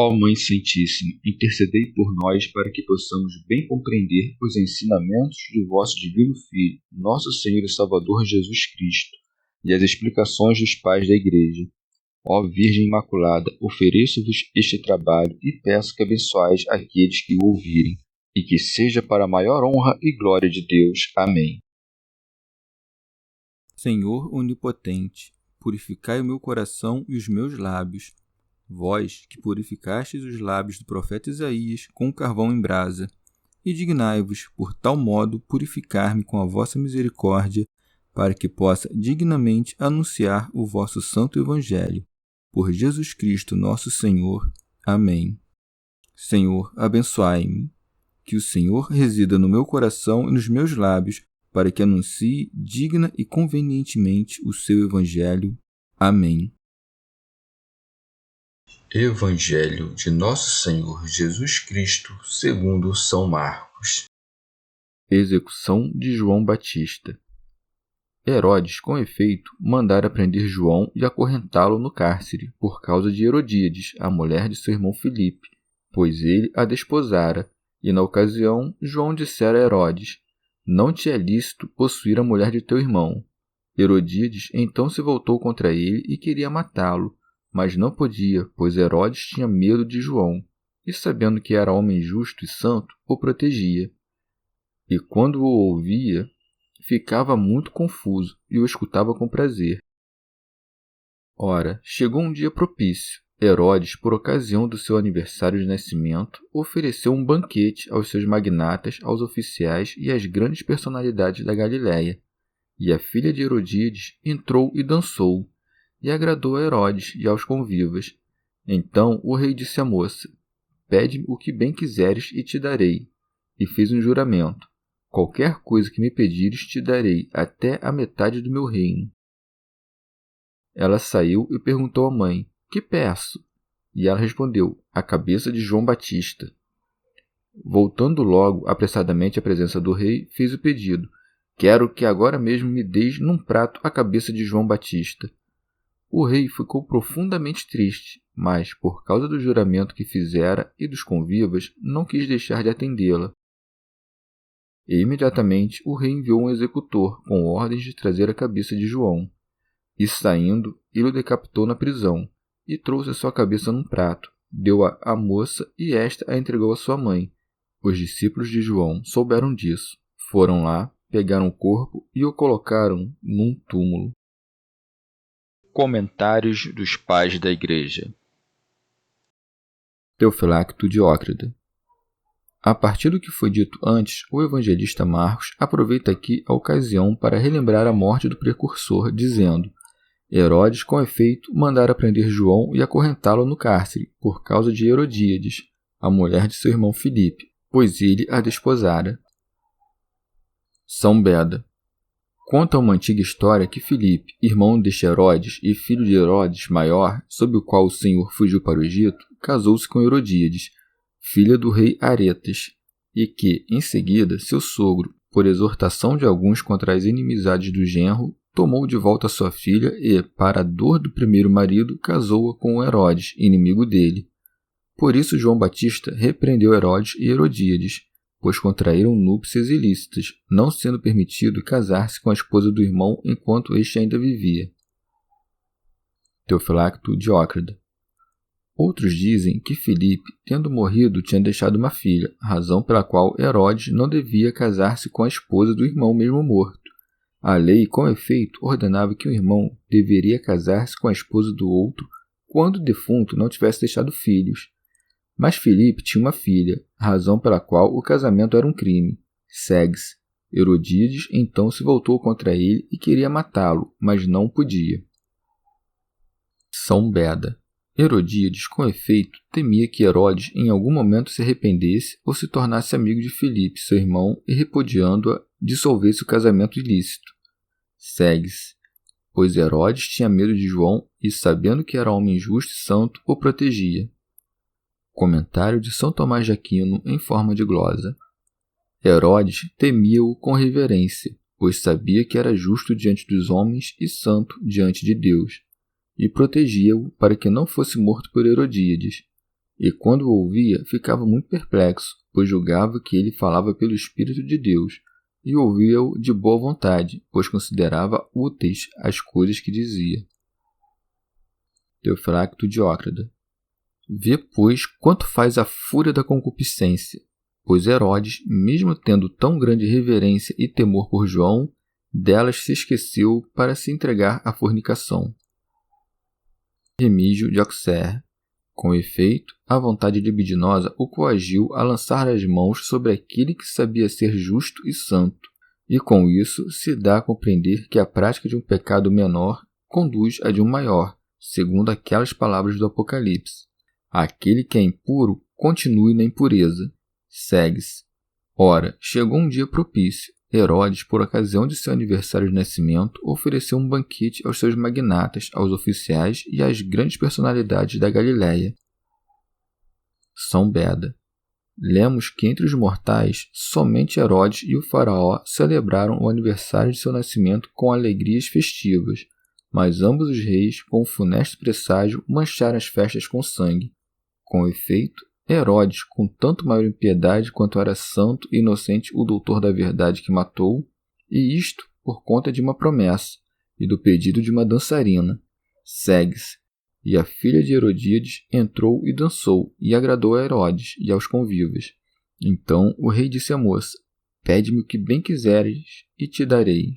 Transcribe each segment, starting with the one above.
Ó Mãe Santíssima, intercedei por nós para que possamos bem compreender os ensinamentos de vosso Divino Filho, nosso Senhor e Salvador Jesus Cristo, e as explicações dos pais da Igreja. Ó Virgem Imaculada, ofereço-vos este trabalho e peço que abençoais aqueles que o ouvirem, e que seja para a maior honra e glória de Deus. Amém. Senhor onipotente, purificai o meu coração e os meus lábios. Vós, que purificastes os lábios do profeta Isaías com carvão em brasa, e dignai-vos, por tal modo, purificar-me com a vossa misericórdia, para que possa dignamente anunciar o vosso santo Evangelho. Por Jesus Cristo nosso Senhor. Amém. Senhor, abençoai-me. Que o Senhor resida no meu coração e nos meus lábios, para que anuncie digna e convenientemente o seu Evangelho. Amém. Evangelho de Nosso Senhor Jesus Cristo, segundo São Marcos. Execução de João Batista. Herodes, com efeito, mandara prender João e acorrentá-lo no cárcere, por causa de Herodíades, a mulher de seu irmão Filipe, pois ele a desposara, e na ocasião João dissera a Herodes: Não te é lícito possuir a mulher de teu irmão. Herodíades então se voltou contra ele e queria matá-lo, mas não podia, pois Herodes tinha medo de João, e sabendo que era homem justo e santo, o protegia. E quando o ouvia, ficava muito confuso e o escutava com prazer. Ora, chegou um dia propício. Herodes, por ocasião do seu aniversário de nascimento, ofereceu um banquete aos seus magnatas, aos oficiais e às grandes personalidades da Galiléia. E a filha de Herodíades entrou e dançou, e agradou a Herodes e aos convivas. Então o rei disse à moça: Pede-me o que bem quiseres e te darei. E fez um juramento: Qualquer coisa que me pedires te darei, até a metade do meu reino. Ela saiu e perguntou à mãe: Que peço? E ela respondeu: A cabeça de João Batista. Voltando logo apressadamente à presença do rei, fez o pedido: Quero que agora mesmo me deis num prato a cabeça de João Batista. O rei ficou profundamente triste, mas, por causa do juramento que fizera e dos convivas, não quis deixar de atendê-la. E imediatamente o rei enviou um executor com ordens de trazer a cabeça de João. E saindo, ele o decapitou na prisão, e trouxe a sua cabeça num prato, deu-a à moça e esta a entregou à sua mãe. Os discípulos de João souberam disso, foram lá, pegaram o corpo e o colocaram num túmulo. Comentários dos Pais da Igreja. Teofilacto Diócrida. A partir do que foi dito antes, o evangelista Marcos aproveita aqui a ocasião para relembrar a morte do precursor, dizendo: Herodes, com efeito, mandara prender João e acorrentá-lo no cárcere, por causa de Herodíades, a mulher de seu irmão Filipe, pois ele a desposara. São Beda. Conta uma antiga história que Filipe, irmão deste Herodes e filho de Herodes maior, sob o qual o Senhor fugiu para o Egito, casou-se com Herodíades, filha do rei Aretas, e que, em seguida, seu sogro, por exortação de alguns contra as inimizades do genro, tomou de volta sua filha e, para a dor do primeiro marido, casou-a com Herodes, inimigo dele. Por isso João Batista repreendeu Herodes e Herodíades, pois contraíram núpcias ilícitas, não sendo permitido casar-se com a esposa do irmão enquanto este ainda vivia. Teofilacto Diócrida. Outros dizem que Filipe, tendo morrido, tinha deixado uma filha, razão pela qual Herodes não devia casar-se com a esposa do irmão mesmo morto. A lei, com efeito, ordenava que o irmão deveria casar-se com a esposa do outro quando o defunto não tivesse deixado filhos. Mas Filipe tinha uma filha, razão pela qual o casamento era um crime. Segue-se. Herodíades então se voltou contra ele e queria matá-lo, mas não podia. São Beda. Herodíades, com efeito, temia que Herodes em algum momento se arrependesse ou se tornasse amigo de Filipe, seu irmão, e repudiando-a, dissolvesse o casamento ilícito. Segue-se. Pois Herodes tinha medo de João e, sabendo que era homem justo e santo, o protegia. Comentário de São Tomás de Aquino em forma de glosa. Herodes temia-o com reverência, pois sabia que era justo diante dos homens e santo diante de Deus, e protegia-o para que não fosse morto por Herodíades. e quando o ouvia ficava muito perplexo, pois julgava que ele falava pelo Espírito de Deus, e ouvia-o de boa vontade, pois considerava úteis as coisas que dizia. Teofracto Diócrida. Vê, pois, quanto faz a fúria da concupiscência, pois Herodes, mesmo tendo tão grande reverência e temor por João, delas se esqueceu para se entregar à fornicação. Remígio de Auxerre. Com efeito, a vontade libidinosa o coagiu a lançar as mãos sobre aquele que sabia ser justo e santo, e com isso se dá a compreender que a prática de um pecado menor conduz a de um maior, segundo aquelas palavras do Apocalipse. Aquele que é impuro continue na impureza. Segue-se. Ora, chegou um dia propício. Herodes, por ocasião de seu aniversário de nascimento, ofereceu um banquete aos seus magnatas, aos oficiais e às grandes personalidades da Galiléia. São Beda. Lemos que entre os mortais, somente Herodes e o faraó celebraram o aniversário de seu nascimento com alegrias festivas, mas ambos os reis, com o funesto presságio, mancharam as festas com sangue. Com efeito, Herodes, com tanto maior impiedade quanto era santo e inocente o doutor da verdade que matou, e isto por conta de uma promessa e do pedido de uma dançarina. Segue-se. E a filha de Herodíades entrou e dançou, e agradou a Herodes e aos convivas. Então o rei disse à moça: Pede-me o que bem quiseres, e te darei.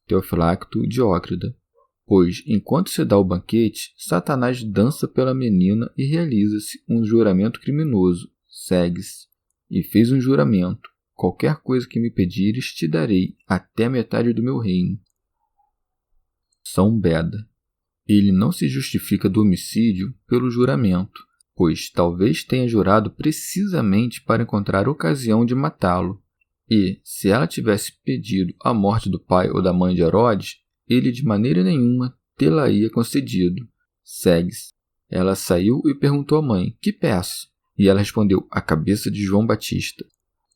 Teofracto Diócrida. Pois, enquanto se dá o banquete, Satanás dança pela menina e realiza-se um juramento criminoso. Segue-se. E fez um juramento: qualquer coisa que me pedires te darei, até a metade do meu reino. São Beda. Ele não se justifica do homicídio pelo juramento, pois talvez tenha jurado precisamente para encontrar ocasião de matá-lo. E, se ela tivesse pedido a morte do pai ou da mãe de Herodes, ele de maneira nenhuma tê-la-ia concedido. Segue-se. Ela saiu e perguntou à mãe: Que peço? E ela respondeu: A cabeça de João Batista.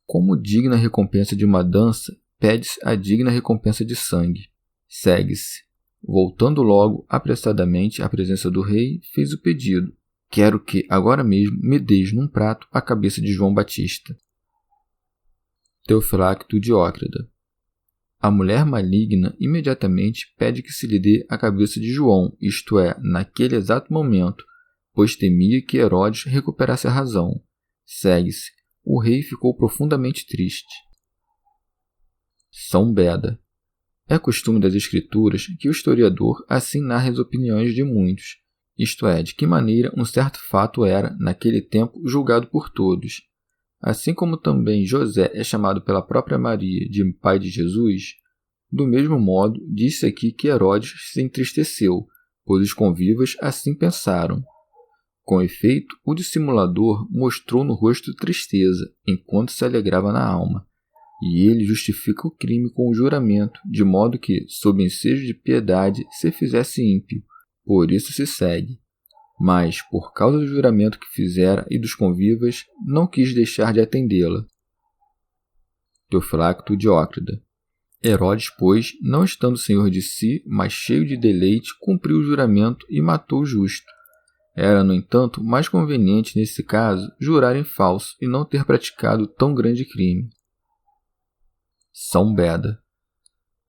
Como digna recompensa de uma dança, pede-se a digna recompensa de sangue. Segue-se. Voltando logo, apressadamente, à presença do rei, fez o pedido: Quero que, agora mesmo, me deis num prato a cabeça de João Batista. Teofracto Diócrida. A mulher maligna imediatamente pede que se lhe dê a cabeça de João, isto é, naquele exato momento, pois temia que Herodes recuperasse a razão. Segue-se. O rei ficou profundamente triste. São Beda. É costume das Escrituras que o historiador assim narre as opiniões de muitos, isto é, de que maneira um certo fato era, naquele tempo, julgado por todos. Assim como também José é chamado pela própria Maria de pai de Jesus, do mesmo modo, disse aqui que Herodes se entristeceu, pois os convivas assim pensaram. Com efeito, o dissimulador mostrou no rosto tristeza, enquanto se alegrava na alma. E ele justifica o crime com o juramento, de modo que, sob ensejo de piedade, se fizesse ímpio. Por isso se segue. Mas, por causa do juramento que fizera e dos convivas, não quis deixar de atendê-la. Teofracto Diócrida. Herodes, pois, não estando senhor de si, mas cheio de deleite, cumpriu o juramento e matou o justo. Era, no entanto, mais conveniente, nesse caso, jurar em falso e não ter praticado tão grande crime. São Beda.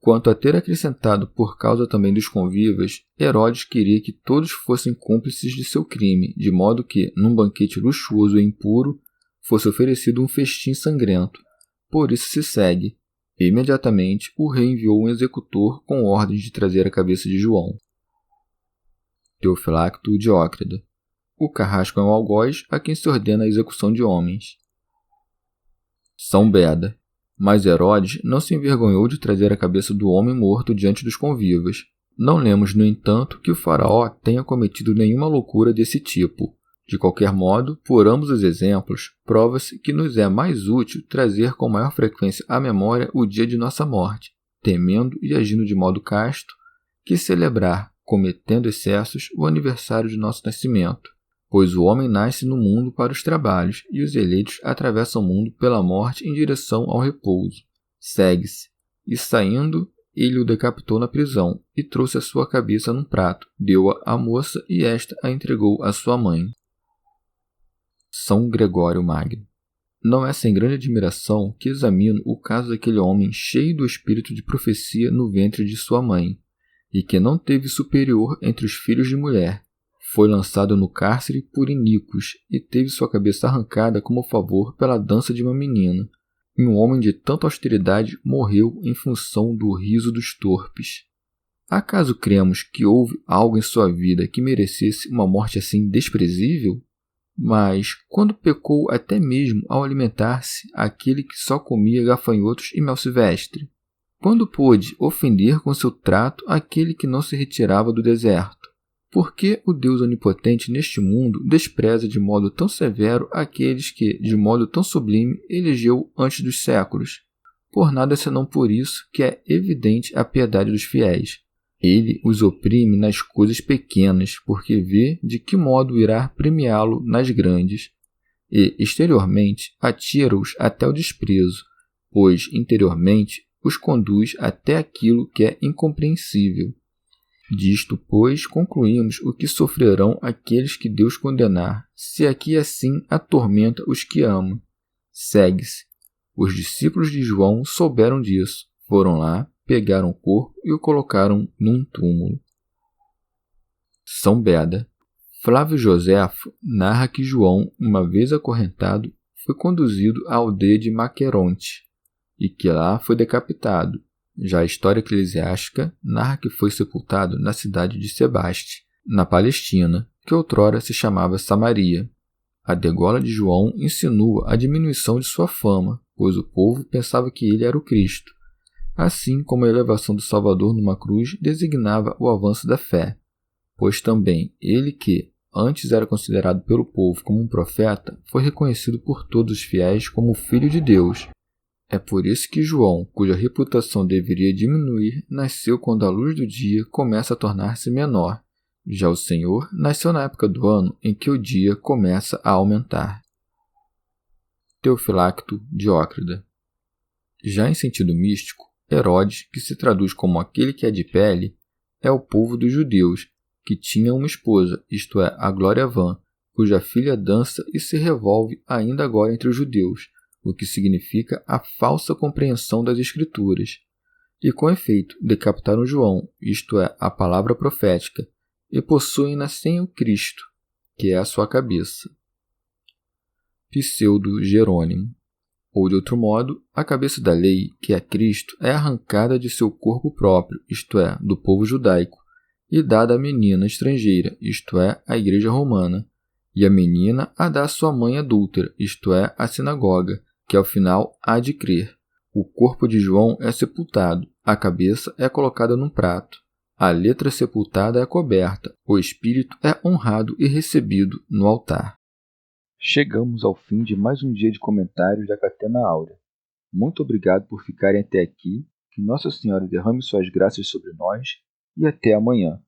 Quanto a ter acrescentado por causa também dos convivas, Herodes queria que todos fossem cúmplices de seu crime, de modo que, num banquete luxuoso e impuro, fosse oferecido um festim sangrento. Por isso se segue. Imediatamente, o rei enviou um executor com ordens de trazer a cabeça de João. Teofracto Diócrida. O carrasco é um algoz a quem se ordena a execução de homens. São Beda. Mas Herodes não se envergonhou de trazer a cabeça do homem morto diante dos convivas. Não lemos, no entanto, que o faraó tenha cometido nenhuma loucura desse tipo. De qualquer modo, por ambos os exemplos, prova-se que nos é mais útil trazer com maior frequência à memória o dia de nossa morte, temendo e agindo de modo casto, que celebrar, cometendo excessos, o aniversário de nosso nascimento. Pois o homem nasce no mundo para os trabalhos, e os eleitos atravessam o mundo pela morte em direção ao repouso. Segue-se. E saindo, ele o decapitou na prisão, e trouxe a sua cabeça num prato, deu-a à moça, e esta a entregou à sua mãe. São Gregório Magno. Não é sem grande admiração que examino o caso daquele homem cheio do espírito de profecia no ventre de sua mãe, e que não teve superior entre os filhos de mulher. Foi lançado no cárcere por iníquos e teve sua cabeça arrancada como favor pela dança de uma menina. E um homem de tanta austeridade morreu em função do riso dos torpes. Acaso cremos que houve algo em sua vida que merecesse uma morte assim desprezível? Mas, quando pecou até mesmo ao alimentar-se aquele que só comia gafanhotos e mel silvestre? Quando pôde ofender com seu trato aquele que não se retirava do deserto? Por que o Deus onipotente neste mundo despreza de modo tão severo aqueles que, de modo tão sublime, elegeu antes dos séculos? Por nada senão por isso que é evidente a piedade dos fiéis. Ele os oprime nas coisas pequenas, porque vê de que modo irá premiá-lo nas grandes, e, exteriormente, atira-os até o desprezo, pois, interiormente, os conduz até aquilo que é incompreensível. Disto, pois, concluímos o que sofrerão aqueles que Deus condenar, se aqui assim atormenta os que ama. Segue-se. Os discípulos de João souberam disso, foram lá, pegaram o corpo e o colocaram num túmulo. São Beda. Flávio Joséfo narra que João, uma vez acorrentado, foi conduzido à aldeia de Maqueronte e que lá foi decapitado. Já a história eclesiástica narra que foi sepultado na cidade de Sebaste, na Palestina, que outrora se chamava Samaria. A degola de João insinua a diminuição de sua fama, pois o povo pensava que ele era o Cristo, assim como a elevação do Salvador numa cruz designava o avanço da fé, pois também ele que antes era considerado pelo povo como um profeta, foi reconhecido por todos os fiéis como o Filho de Deus. É por isso que João, cuja reputação deveria diminuir, nasceu quando a luz do dia começa a tornar-se menor. Já o Senhor nasceu na época do ano em que o dia começa a aumentar. Teofilacto Diócrida. Já em sentido místico, Herodes, que se traduz como aquele que é de pele, é o povo dos judeus, que tinha uma esposa, isto é, a Glória Vã, cuja filha dança e se revolve ainda agora entre os judeus, o que significa a falsa compreensão das Escrituras. E com efeito, decapitaram João, isto é, a palavra profética, e possuem-na sem o Cristo, que é a sua cabeça. Pseudo-Jerônimo. Ou, de outro modo, a cabeça da lei, que é Cristo, é arrancada de seu corpo próprio, isto é, do povo judaico, e dada à menina estrangeira, isto é, à igreja romana, e a menina a dá à sua mãe adúltera, isto é, à sinagoga, que ao final há de crer. O corpo de João é sepultado, a cabeça é colocada num prato, a letra sepultada é coberta, o espírito é honrado e recebido no altar. Chegamos ao fim de mais um dia de comentários da Catena Áurea. Muito obrigado por ficarem até aqui, que Nossa Senhora derrame suas graças sobre nós e até amanhã.